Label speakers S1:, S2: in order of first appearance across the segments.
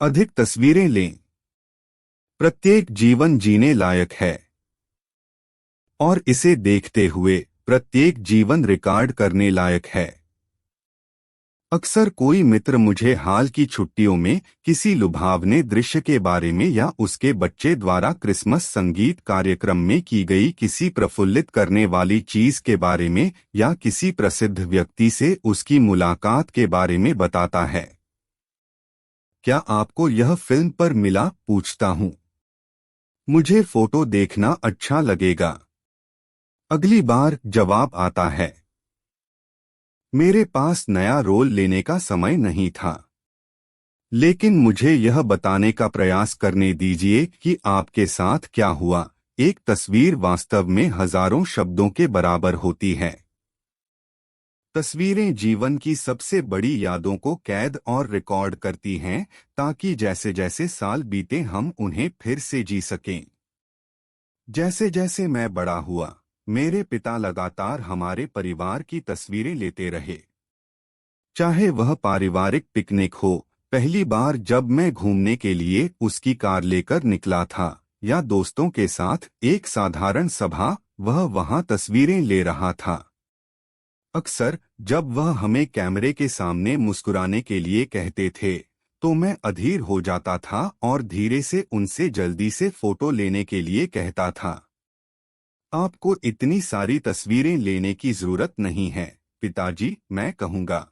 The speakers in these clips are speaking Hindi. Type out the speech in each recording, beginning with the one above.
S1: अधिक तस्वीरें लें। प्रत्येक जीवन जीने लायक है और इसे देखते हुए प्रत्येक जीवन रिकॉर्ड करने लायक है। अक्सर कोई मित्र मुझे हाल की छुट्टियों में किसी लुभावने दृश्य के बारे में या उसके बच्चे द्वारा क्रिसमस संगीत कार्यक्रम में की गई किसी प्रफुल्लित करने वाली चीज के बारे में या किसी प्रसिद्ध व्यक्ति से उसकी मुलाकात के बारे में बताता है। क्या आपको यह फिल्म पर मिला, पूछता हूं। मुझे फोटो देखना अच्छा लगेगा। अगली बार जवाब आता है। मेरे पास नया रोल लेने का समय नहीं था, लेकिन मुझे यह बताने का प्रयास करने दीजिए कि आपके साथ क्या हुआ। एक तस्वीर वास्तव में हजारों शब्दों के बराबर होती है। तस्वीरें जीवन की सबसे बड़ी यादों को कैद और रिकॉर्ड करती हैं, ताकि जैसे जैसे साल बीते हम उन्हें फिर से जी सकें। जैसे जैसे मैं बड़ा हुआ, मेरे पिता लगातार हमारे परिवार की तस्वीरें लेते रहे। चाहे वह पारिवारिक पिकनिक हो, पहली बार जब मैं घूमने के लिए उसकी कार लेकर निकला था, या दोस्तों के साथ एक साधारण सभा, वह वहां तस्वीरें ले रहा था। अक्सर जब वह हमें कैमरे के सामने मुस्कुराने के लिए कहते थे, तो मैं अधीर हो जाता था और धीरे से उनसे जल्दी से फोटो लेने के लिए कहता था। आपको इतनी सारी तस्वीरें लेने की जरूरत नहीं है, पिताजी, मैं कहूँगा।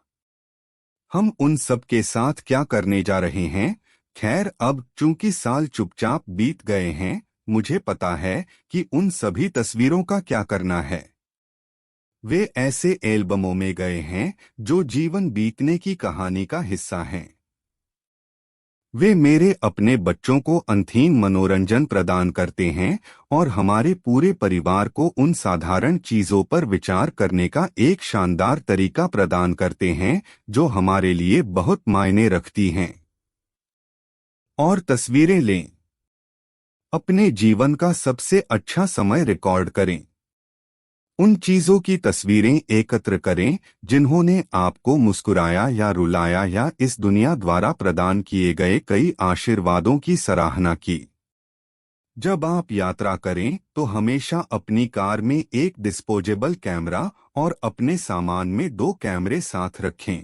S1: हम उन सब के साथ क्या करने जा रहे हैं? खैर, अब चूंकि साल चुपचाप बीत गए हैं, मुझे पता है कि उन सभी तस्वीरों का क्या करना है। वे ऐसे एल्बमों में गए हैं जो जीवन बीतने की कहानी का हिस्सा हैं। वे मेरे अपने बच्चों को अनथीन मनोरंजन प्रदान करते हैं और हमारे पूरे परिवार को उन साधारण चीजों पर विचार करने का एक शानदार तरीका प्रदान करते हैं जो हमारे लिए बहुत मायने रखती हैं। और तस्वीरें लें। अपने जीवन का सबसे अच्छा समय रिकॉर्ड करें। उन चीजों की तस्वीरें एकत्र करें जिन्होंने आपको मुस्कुराया या रुलाया या इस दुनिया द्वारा प्रदान किए गए कई आशीर्वादों की सराहना की। जब आप यात्रा करें तो हमेशा अपनी कार में एक डिस्पोजेबल कैमरा और अपने सामान में 2 कैमरे साथ रखें।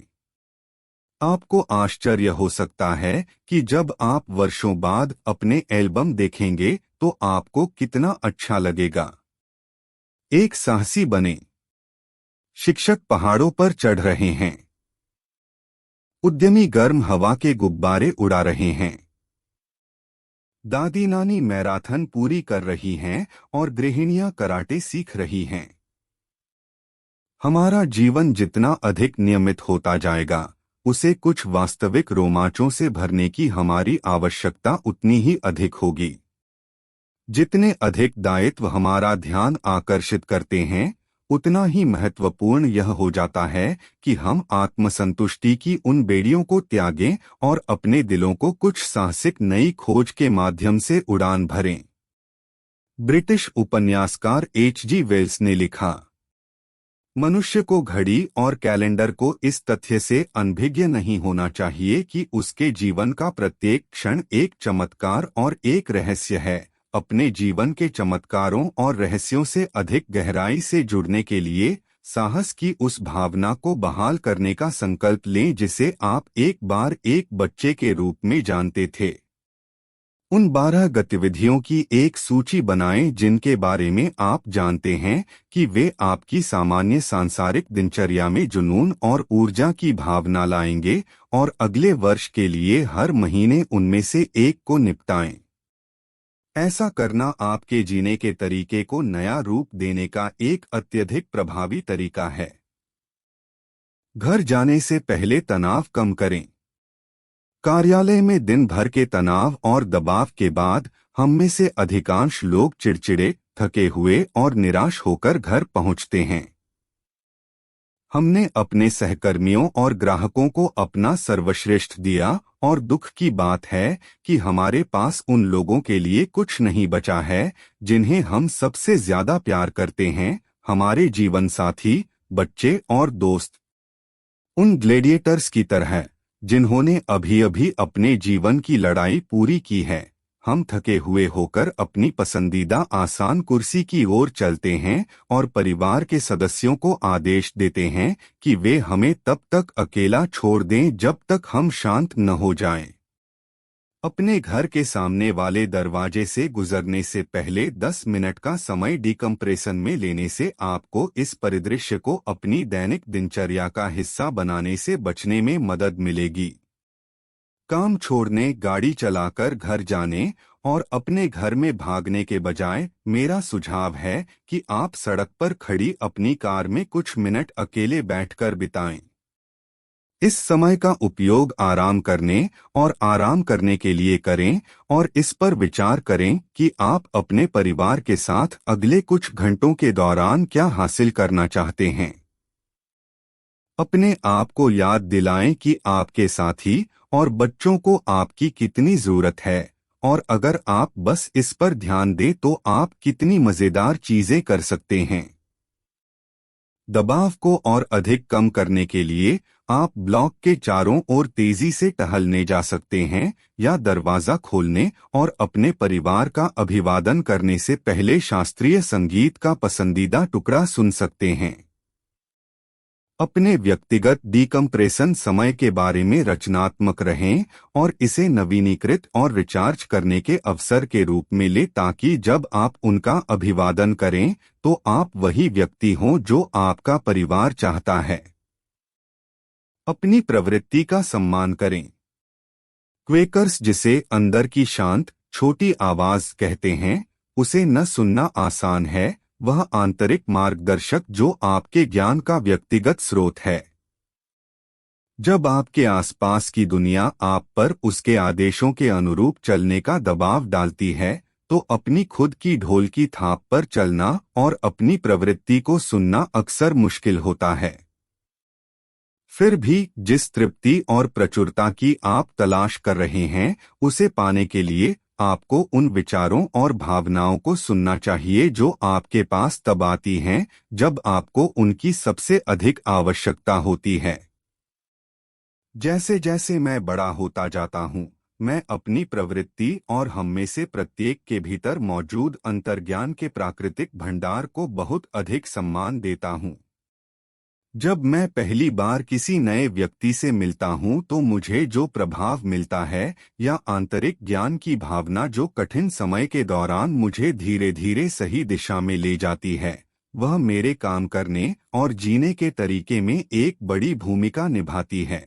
S1: आपको आश्चर्य हो सकता है कि जब आप वर्षों बाद अपने एल्बम देखेंगे तो आपको कितना अच्छा लगेगा। एक साहसी बने। शिक्षक पहाड़ों पर चढ़ रहे हैं। उद्यमी गर्म हवा के गुब्बारे उड़ा रहे हैं। दादी नानी मैराथन पूरी कर रही हैं और गृहिणियां कराटे सीख रही हैं। हमारा जीवन जितना अधिक नियमित होता जाएगा, उसे कुछ वास्तविक रोमांचों से भरने की हमारी आवश्यकता उतनी ही अधिक होगी। जितने अधिक दायित्व हमारा ध्यान आकर्षित करते हैं, उतना ही महत्वपूर्ण यह हो जाता है कि हम आत्मसंतुष्टि की उन बेड़ियों को त्यागें और अपने दिलों को कुछ साहसिक नई खोज के माध्यम से उड़ान भरें। ब्रिटिश उपन्यासकार H.G. वेल्स ने लिखा, मनुष्य को घड़ी और कैलेंडर को इस तथ्य से अनभिज्ञ नहीं होना चाहिए कि उसके जीवन का प्रत्येक क्षण एक चमत्कार और एक रहस्य है। अपने जीवन के चमत्कारों और रहस्यों से अधिक गहराई से जुड़ने के लिए साहस की उस भावना को बहाल करने का संकल्प लें जिसे आप एक बार एक बच्चे के रूप में जानते थे। उन 12 गतिविधियों की एक सूची बनाएं जिनके बारे में आप जानते हैं कि वे आपकी सामान्य सांसारिक दिनचर्या में जुनून और ऊर्जा की भावना लाएंगे, और अगले वर्ष के लिए हर महीने उनमें से एक को निपटाएं। ऐसा करना आपके जीने के तरीके को नया रूप देने का एक अत्यधिक प्रभावी तरीका है। घर जाने से पहले तनाव कम करें। कार्यालय में दिन भर के तनाव और दबाव के बाद हम में से अधिकांश लोग चिड़चिड़े, थके हुए और निराश होकर घर पहुंचते हैं। हमने अपने सहकर्मियों और ग्राहकों को अपना सर्वश्रेष्ठ दिया, और दुख की बात है कि हमारे पास उन लोगों के लिए कुछ नहीं बचा है जिन्हें हम सबसे ज्यादा प्यार करते हैं, हमारे जीवन साथी, बच्चे और दोस्त। उन ग्लेडिएटर्स की तरह जिन्होंने अभी अभी अपने जीवन की लड़ाई पूरी की है। हम थके हुए होकर अपनी पसंदीदा आसान कुर्सी की ओर चलते हैं और परिवार के सदस्यों को आदेश देते हैं कि वे हमें तब तक अकेला छोड़ दें जब तक हम शांत न हो जाएं। अपने घर के सामने वाले दरवाजे से गुजरने से पहले 10 मिनट का समय डिकम्प्रेशन में लेने से आपको इस परिदृश्य को अपनी दैनिक दिनचर्या का हिस्सा बनाने से बचने में मदद मिलेगी। काम छोड़ने, गाड़ी चलाकर घर जाने और अपने घर में भागने के बजाय मेरा सुझाव है कि आप सड़क पर खड़ी अपनी कार में कुछ मिनट अकेले बैठकर बिताएं। इस समय का उपयोग आराम करने और आराम करने के लिए करें और इस पर विचार करें कि आप अपने परिवार के साथ अगले कुछ घंटों के दौरान क्या हासिल करना चाहते हैं। अपने आप को याद दिलाएं कि आपके साथी और बच्चों को आपकी कितनी जरूरत है और अगर आप बस इस पर ध्यान दें तो आप कितनी मजेदार चीजें कर सकते हैं। दबाव को और अधिक कम करने के लिए आप ब्लॉक के चारों ओर तेजी से टहलने जा सकते हैं या दरवाजा खोलने और अपने परिवार का अभिवादन करने से पहले शास्त्रीय संगीत का पसंदीदा टुकड़ा सुन सकते हैं। अपने व्यक्तिगत डिकम्प्रेशन समय के बारे में रचनात्मक रहें और इसे नवीनीकृत और रिचार्ज करने के अवसर के रूप में लें ताकि जब आप उनका अभिवादन करें तो आप वही व्यक्ति हों जो आपका परिवार चाहता है। अपनी प्रवृत्ति का सम्मान करें। क्वेकर्स जिसे अंदर की शांत छोटी आवाज कहते हैं, उसे न सुनना आसान है, वह आंतरिक मार्गदर्शक जो आपके ज्ञान का व्यक्तिगत स्रोत है। जब आपके आसपास की दुनिया आप पर उसके आदेशों के अनुरूप चलने का दबाव डालती है तो अपनी खुद की ढोल की थाप पर चलना और अपनी प्रवृत्ति को सुनना अक्सर मुश्किल होता है। फिर भी जिस तृप्ति और प्रचुरता की आप तलाश कर रहे हैं उसे पाने के लिए आपको उन विचारों और भावनाओं को सुनना चाहिए जो आपके पास तब आती हैं जब आपको उनकी सबसे अधिक आवश्यकता होती है। जैसे जैसे मैं बड़ा होता जाता हूँ, मैं अपनी प्रवृत्ति और हम में से प्रत्येक के भीतर मौजूद अंतर्ज्ञान के प्राकृतिक भंडार को बहुत अधिक सम्मान देता हूँ। जब मैं पहली बार किसी नए व्यक्ति से मिलता हूं तो मुझे जो प्रभाव मिलता है या आंतरिक ज्ञान की भावना जो कठिन समय के दौरान मुझे धीरे धीरे सही दिशा में ले जाती है, वह मेरे काम करने और जीने के तरीके में एक बड़ी भूमिका निभाती है।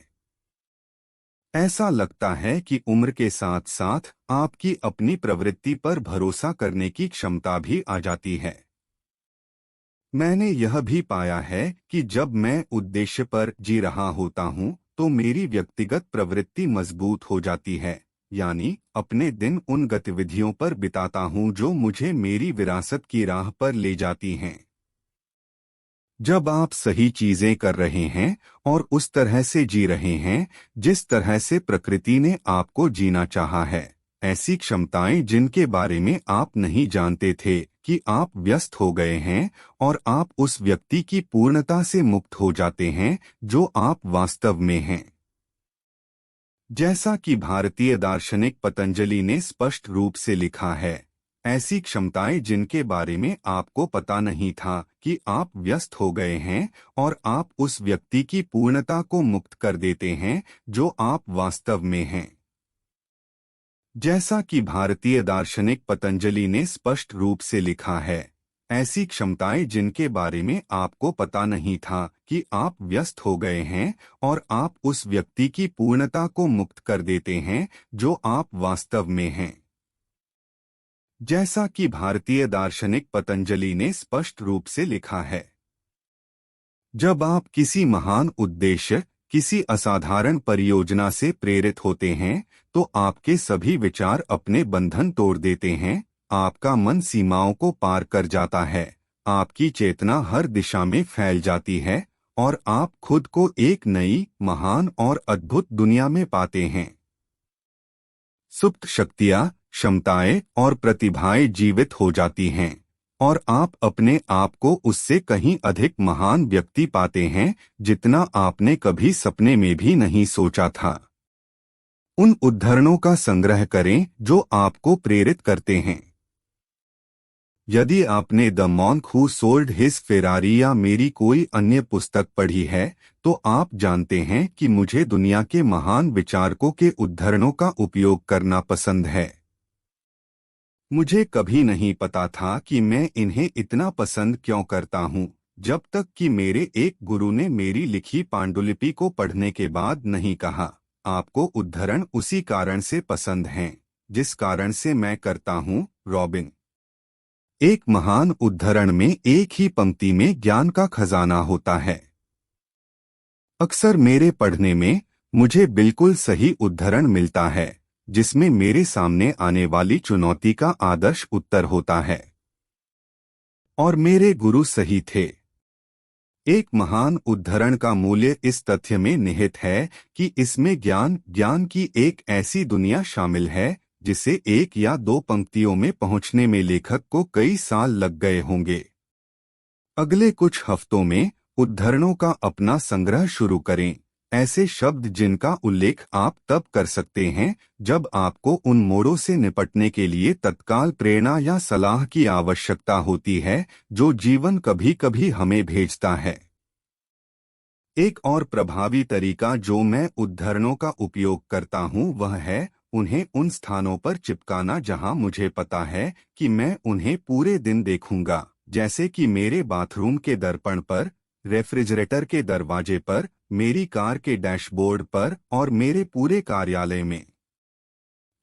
S1: ऐसा लगता है कि उम्र के साथ साथ आपकी अपनी प्रवृत्ति पर भरोसा करने की क्षमता भी आ जाती है। मैंने यह भी पाया है कि जब मैं उद्देश्य पर जी रहा होता हूँ तो मेरी व्यक्तिगत प्रवृत्ति मजबूत हो जाती है, यानी अपने दिन उन गतिविधियों पर बिताता हूँ जो मुझे मेरी विरासत की राह पर ले जाती हैं। जब आप सही चीजें कर रहे हैं और उस तरह से जी रहे हैं जिस तरह से प्रकृति ने आपको जीना चाहा है, ऐसी क्षमताएं जिनके बारे में आप नहीं जानते थे कि आप व्यस्त हो गए हैं और आप उस व्यक्ति की पूर्णता से मुक्त हो जाते हैं जो आप वास्तव में हैं। जैसा कि भारतीय दार्शनिक पतंजलि ने स्पष्ट रूप से लिखा है, ऐसी क्षमताएं जिनके बारे में आपको पता नहीं था कि आप व्यस्त हो गए हैं और आप उस व्यक्ति की पूर्णता को मुक्त कर देते हैं जो आप वास्तव में हैं। जैसा कि भारतीय दार्शनिक पतंजलि ने स्पष्ट रूप से लिखा है, ऐसी क्षमताएं जिनके बारे में आपको पता नहीं था कि आप व्यस्त हो गए हैं और आप उस व्यक्ति की पूर्णता को मुक्त कर देते हैं जो आप वास्तव में हैं। जैसा कि भारतीय दार्शनिक पतंजलि ने स्पष्ट रूप से लिखा है, जब आप किसी महान उद्देश्य, किसी असाधारण परियोजना से प्रेरित होते हैं तो आपके सभी विचार अपने बंधन तोड़ देते हैं, आपका मन सीमाओं को पार कर जाता है, आपकी चेतना हर दिशा में फैल जाती है और आप खुद को एक नई, महान और अद्भुत दुनिया में पाते हैं। सुप्त शक्तियाँ, क्षमताएं और प्रतिभाएं जीवित हो जाती हैं और आप अपने आप को उससे कहीं अधिक महान व्यक्ति पाते हैं जितना आपने कभी सपने में भी नहीं सोचा था। उन उद्धरणों का संग्रह करें जो आपको प्रेरित करते हैं। यदि आपने the monk who sold his Ferrari या मेरी कोई अन्य पुस्तक पढ़ी है तो आप जानते हैं कि मुझे दुनिया के महान विचारकों के उद्धरणों का उपयोग करना पसंद है। मुझे कभी नहीं पता था कि मैं इन्हें इतना पसंद क्यों करता हूँ, जब तक कि मेरे एक गुरु ने मेरी लिखी पांडुलिपि को पढ़ने के बाद नहीं कहा, आपको उद्धरण उसी कारण से पसंद हैं जिस कारण से मैं करता हूँ, रॉबिन। एक महान उद्धरण में एक ही पंक्ति में ज्ञान का खजाना होता है। अक्सर मेरे पढ़ने में मुझे बिल्कुल सही उद्धरण मिलता है जिसमें मेरे सामने आने वाली चुनौती का आदर्श उत्तर होता है। और मेरे गुरु सही थे। एक महान उद्धरण का मूल्य इस तथ्य में निहित है कि इसमें ज्ञान की एक ऐसी दुनिया शामिल है जिसे एक या दो पंक्तियों में पहुंचने में लेखक को कई साल लग गए होंगे। अगले कुछ हफ्तों में उद्धरणों का अपना संग्रह शुरू करें, ऐसे शब्द जिनका उल्लेख आप तब कर सकते हैं जब आपको उन मोड़ों से निपटने के लिए तत्काल प्रेरणा या सलाह की आवश्यकता होती है जो जीवन कभी कभी हमें भेजता है। एक और प्रभावी तरीका जो मैं उद्धरणों का उपयोग करता हूं वह है उन्हें उन स्थानों पर चिपकाना जहां मुझे पता है कि मैं उन्हें पूरे दिन देखूंगा, जैसे कि मेरे बाथरूम के दर्पण पर, रेफ्रिजरेटर के दरवाजे पर, मेरी कार के डैशबोर्ड पर और मेरे पूरे कार्यालय में।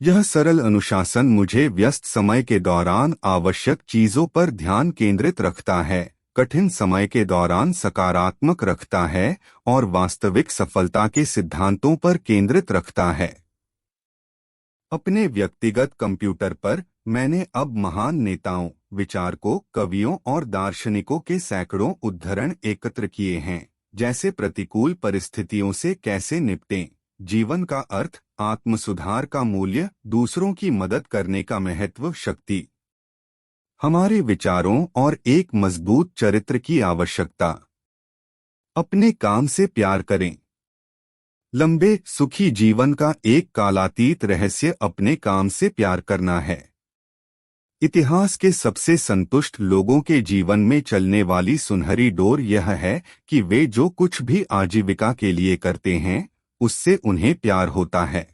S1: यह सरल अनुशासन मुझे व्यस्त समय के दौरान आवश्यक चीजों पर ध्यान केंद्रित रखता है, कठिन समय के दौरान सकारात्मक रखता है और वास्तविक सफलता के सिद्धांतों पर केंद्रित रखता है। अपने व्यक्तिगत कंप्यूटर पर मैंने अब महान नेताओं, विचारकों, कवियों और दार्शनिकों के सैकड़ों उद्धरण एकत्र किए हैं, जैसे प्रतिकूल परिस्थितियों से कैसे निपटें, जीवन का अर्थ, आत्मसुधार का मूल्य, दूसरों की मदद करने का महत्व, शक्ति, हमारे विचारों और एक मजबूत चरित्र की आवश्यकता। अपने काम से प्यार करें। लंबे सुखी जीवन का एक कालातीत रहस्य अपने काम से प्यार करना है। इतिहास के सबसे संतुष्ट लोगों के जीवन में चलने वाली सुनहरी डोर यह है कि वे जो कुछ भी आजीविका के लिए करते हैं उससे उन्हें प्यार होता है।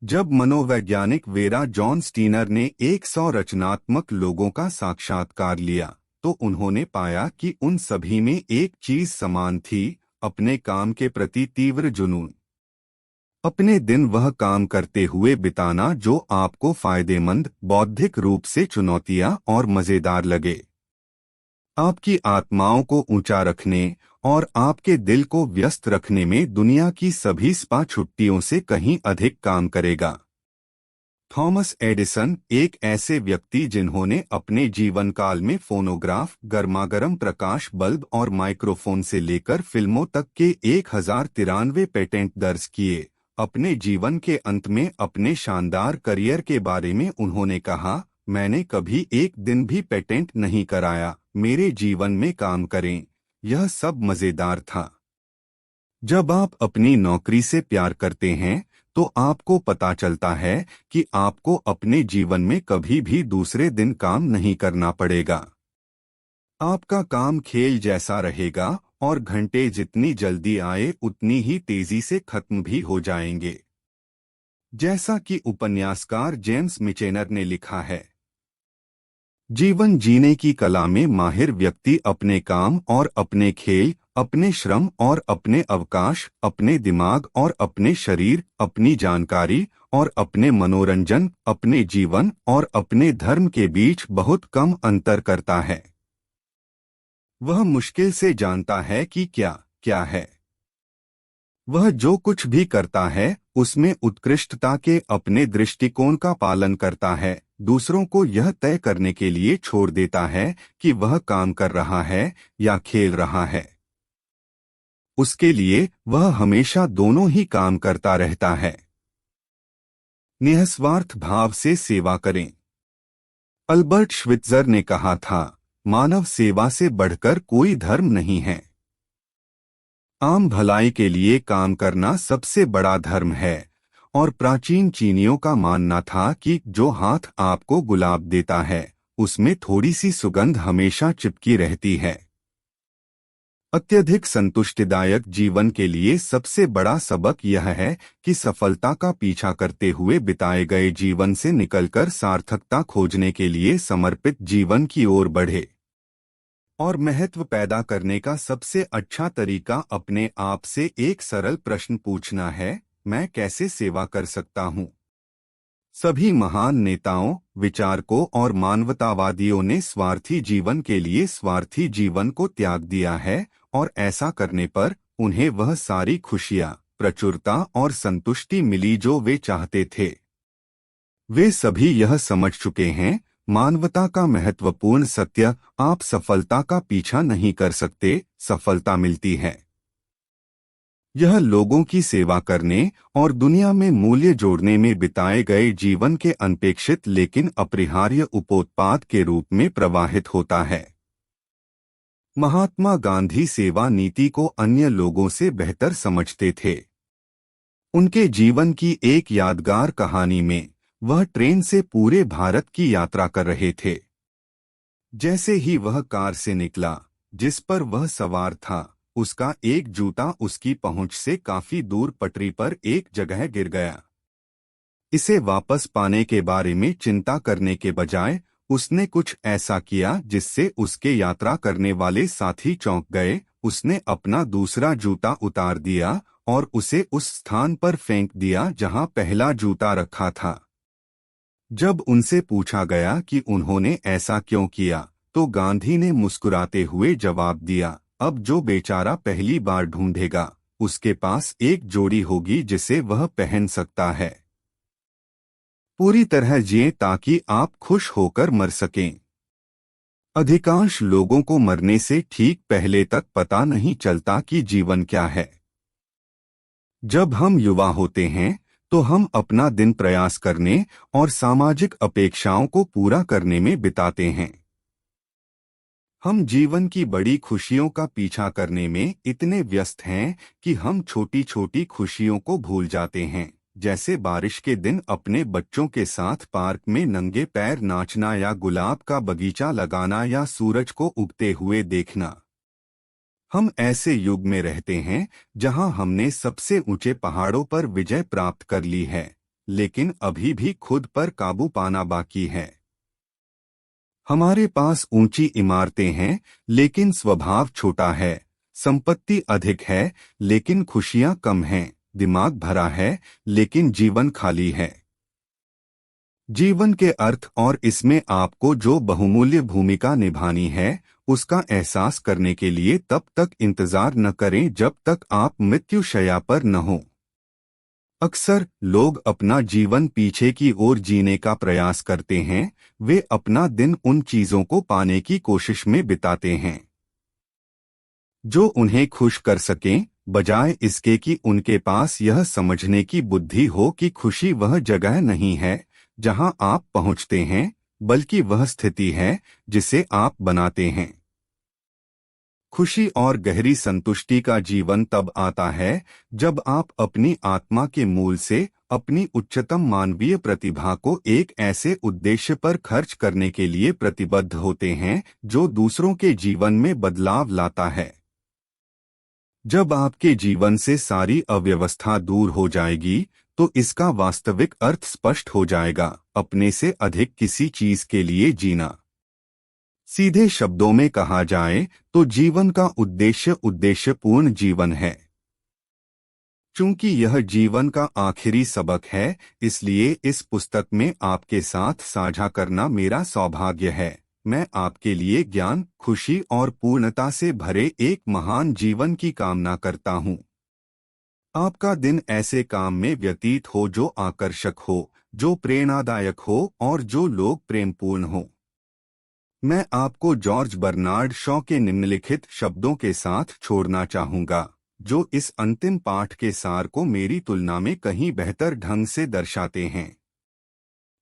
S1: जब मनोवैज्ञानिक वेरा जॉन स्टीनर ने 100 रचनात्मक लोगों का साक्षात्कार लिया तो उन्होंने पाया कि उन सभी में एक चीज समान थी, अपने काम के प्रति तीव्र जुनून। अपने दिन वह काम करते हुए बिताना जो आपको फायदेमंद, बौद्धिक रूप से चुनौतियां और मजेदार लगे। आपकी आत्माओं को ऊंचा रखने और आपके दिल को व्यस्त रखने में दुनिया की सभी स्पा छुट्टियों से कहीं अधिक काम करेगा। थॉमस एडिसन एक ऐसे व्यक्ति जिन्होंने अपने जीवन काल में फोनोग्राफ, गर्मागरम प्रकाश बल्ब और माइक्रोफोन से लेकर फिल्मों तक के 1093 पेटेंट दर्ज किए, अपने जीवन के अंत में अपने शानदार करियर के बारे में उन्होंने कहा, मैंने कभी एक दिन भी पेटेंट नहीं कराया, मेरे जीवन में काम करें, यह सब मजेदार था। जब आप अपनी नौकरी से प्यार करते हैं तो आपको पता चलता है कि आपको अपने जीवन में कभी भी दूसरे दिन काम नहीं करना पड़ेगा। आपका काम खेल जैसा रहेगा और घंटे जितनी जल्दी आए उतनी ही तेजी से खत्म भी हो जाएंगे। जैसा कि उपन्यासकार जेम्स मिचेनर ने लिखा है, जीवन जीने की कला में माहिर व्यक्ति अपने काम और अपने खेल, अपने श्रम और अपने अवकाश, अपने दिमाग और अपने शरीर, अपनी जानकारी और अपने मनोरंजन, अपने जीवन और अपने धर्म के बीच बहुत कम अंतर करता है। वह मुश्किल से जानता है कि क्या क्या है। वह जो कुछ भी करता है उसमें उत्कृष्टता के अपने दृष्टिकोण का पालन करता है, दूसरों को यह तय करने के लिए छोड़ देता है कि वह काम कर रहा है या खेल रहा है। उसके लिए वह हमेशा दोनों ही काम करता रहता है। निस्वार्थ भाव से सेवा करें। अल्बर्ट श्वित्जर ने कहा था, मानव सेवा से बढ़कर कोई धर्म नहीं है। आम भलाई के लिए काम करना सबसे बड़ा धर्म है। और प्राचीन चीनियों का मानना था कि जो हाथ आपको गुलाब देता है उसमें थोड़ी सी सुगंध हमेशा चिपकी रहती है। अत्यधिक संतुष्टिदायक जीवन के लिए सबसे बड़ा सबक यह है कि सफलता का पीछा करते हुए बिताए गए जीवन से निकलकर सार्थकता खोजने के लिए समर्पित जीवन की ओर बढ़े। और महत्व पैदा करने का सबसे अच्छा तरीका अपने आप से एक सरल प्रश्न पूछना है, मैं कैसे सेवा कर सकता हूँ। सभी महान नेताओं, विचारकों और मानवतावादियों ने स्वार्थी जीवन के लिए स्वार्थी जीवन को त्याग दिया है और ऐसा करने पर उन्हें वह सारी खुशियां, प्रचुरता और संतुष्टि मिली जो वे चाहते थे। वे सभी यह समझ चुके हैं, मानवता का महत्वपूर्ण सत्य, आप सफलता का पीछा नहीं कर सकते, सफलता मिलती है। यह लोगों की सेवा करने और दुनिया में मूल्य जोड़ने में बिताए गए जीवन के अनपेक्षित लेकिन अपरिहार्य उपोत्पाद के रूप में प्रवाहित होता है। महात्मा गांधी सेवा नीति को अन्य लोगों से बेहतर समझते थे। उनके जीवन की एक यादगार कहानी में वह ट्रेन से पूरे भारत की यात्रा कर रहे थे। जैसे ही वह कार से निकला जिस पर वह सवार था, उसका एक जूता उसकी पहुंच से काफी दूर पटरी पर एक जगह गिर गया। इसे वापस पाने के बारे में चिंता करने के बजाय उसने कुछ ऐसा किया जिससे उसके यात्रा करने वाले साथी चौंक गए। उसने अपना दूसरा जूता उतार दिया और उसे उस स्थान पर फेंक दिया जहां पहला जूता रखा था। जब उनसे पूछा गया कि उन्होंने ऐसा क्यों किया, तो गांधी ने मुस्कुराते हुए जवाब दिया, अब जो बेचारा पहली बार ढूंढेगा उसके पास एक जोड़ी होगी जिसे वह पहन सकता है। पूरी तरह जिए ताकि आप खुश होकर मर सकें। अधिकांश लोगों को मरने से ठीक पहले तक पता नहीं चलता कि जीवन क्या है। जब हम युवा होते हैं तो हम अपना दिन प्रयास करने और सामाजिक अपेक्षाओं को पूरा करने में बिताते हैं। हम जीवन की बड़ी खुशियों का पीछा करने में इतने व्यस्त हैं कि हम छोटी छोटी खुशियों को भूल जाते हैं, जैसे बारिश के दिन अपने बच्चों के साथ पार्क में नंगे पैर नाचना या गुलाब का बगीचा लगाना या सूरज को उगते हुए देखना। हम ऐसे युग में रहते हैं जहां हमने सबसे ऊंचे पहाड़ों पर विजय प्राप्त कर ली है, लेकिन अभी भी खुद पर काबू पाना बाकी है। हमारे पास ऊंची इमारतें हैं लेकिन स्वभाव छोटा है, संपत्ति अधिक है लेकिन खुशियां कम हैं, दिमाग भरा है लेकिन जीवन खाली है। जीवन के अर्थ और इसमें आपको जो बहुमूल्य भूमिका निभानी है उसका एहसास करने के लिए तब तक इंतजार न करें जब तक आप मृत्युशैया पर न हो। अक्सर लोग अपना जीवन पीछे की ओर जीने का प्रयास करते हैं, वे अपना दिन उन चीजों को पाने की कोशिश में बिताते हैं जो उन्हें खुश कर सकें, बजाय इसके कि उनके पास यह समझने की बुद्धि हो कि खुशी वह जगह नहीं है जहां आप पहुंचते हैं, बल्कि वह स्थिति है जिसे आप बनाते हैं। खुशी और गहरी संतुष्टि का जीवन तब आता है जब आप अपनी आत्मा के मूल से अपनी उच्चतम मानवीय प्रतिभा को एक ऐसे उद्देश्य पर खर्च करने के लिए प्रतिबद्ध होते हैं जो दूसरों के जीवन में बदलाव लाता है। जब आपके जीवन से सारी अव्यवस्था दूर हो जाएगी तो इसका वास्तविक अर्थ स्पष्ट हो जाएगा, अपने से अधिक किसी चीज के लिए जीना। सीधे शब्दों में कहा जाए तो जीवन का उद्देश्य उद्देश्यपूर्ण जीवन है। चूंकि यह जीवन का आखिरी सबक है, इसलिए इस पुस्तक में आपके साथ साझा करना मेरा सौभाग्य है। मैं आपके लिए ज्ञान, खुशी और पूर्णता से भरे एक महान जीवन की कामना करता हूँ। आपका दिन ऐसे काम में व्यतीत हो जो आकर्षक हो, जो प्रेरणादायक हो और जो लोग प्रेमपूर्ण हो। मैं आपको जॉर्ज बर्नार्ड शॉ के निम्नलिखित शब्दों के साथ छोड़ना चाहूंगा, जो इस अंतिम पाठ के सार को मेरी तुलना में कहीं बेहतर ढंग से दर्शाते हैं।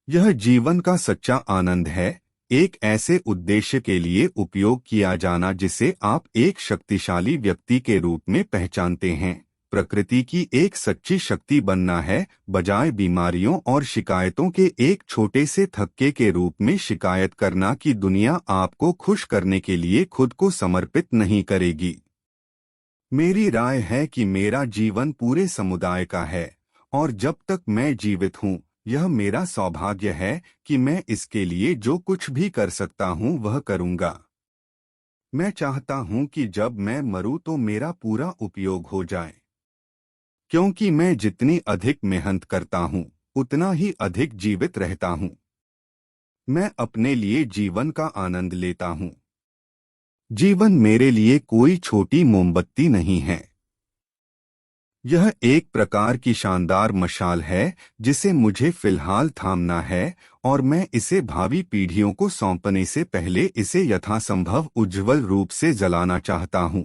S1: यह जीवन का सच्चा आनंद है, एक ऐसे उद्देश्य के लिए उपयोग किया जाना जिसे आप एक शक्तिशाली व्यक्ति के रूप में पहचानते हैं। प्रकृति की एक सच्ची शक्ति बनना है, बजाय बीमारियों और शिकायतों के एक छोटे से थक्के के रूप में शिकायत करना कि दुनिया आपको खुश करने के लिए खुद को समर्पित नहीं करेगी। मेरी राय है कि मेरा जीवन पूरे समुदाय का है, और जब तक मैं जीवित हूँ, यह मेरा सौभाग्य है कि मैं इसके लिए जो कुछ भी कर सकता हूँ वह करूँगा। मैं चाहता हूँ कि जब मैं मरूँ तो मेरा पूरा उपयोग हो जाए, क्योंकि मैं जितनी अधिक मेहनत करता हूँ उतना ही अधिक जीवित रहता हूँ। मैं अपने लिए जीवन का आनंद लेता हूँ। जीवन मेरे लिए कोई छोटी मोमबत्ती नहीं है। यह एक प्रकार की शानदार मशाल है जिसे मुझे फिलहाल थामना है, और मैं इसे भावी पीढ़ियों को सौंपने से पहले इसे यथासंभव उज्ज्वल रूप से जलाना चाहता हूँ।